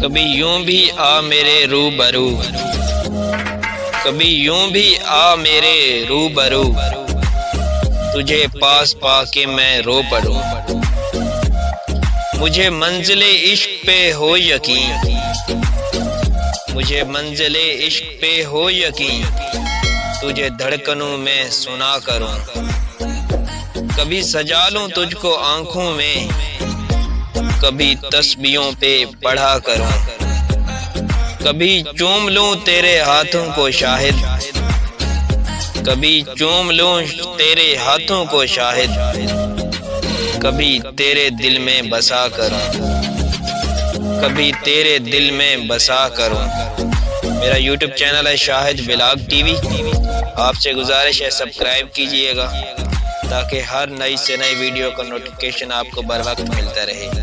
कभी यूं भी आ मेरे रूबरू, कभी यूं भी आ मेरे रूबरू, तुझे पास पाके मैं रो पड़ूं। मुझे मंजिले इश्क पे हो यकीन, मुझे मंजिले इश्क पे हो यकीन, तुझे धड़कनों में सुना करूं। कभी सजा लूं तुझको आंखों में, कभी तस्बीहों पे पढ़ा करूं। कभी चूम लूं तेरे हाथों को शाहिद, कभी चूम लूं तेरे हाथों को शाहिद, कभी तेरे दिल में बसा करूं, कभी तेरे दिल में बसा करूं। मेरा YouTube चैनल है शाहिद व्लॉग टीवी। आपसे गुजारिश है सब्सक्राइब कीजिएगा ताकि हर नई से नई वीडियो का नोटिफिकेशन आपको बर वक्त मिलता रहे।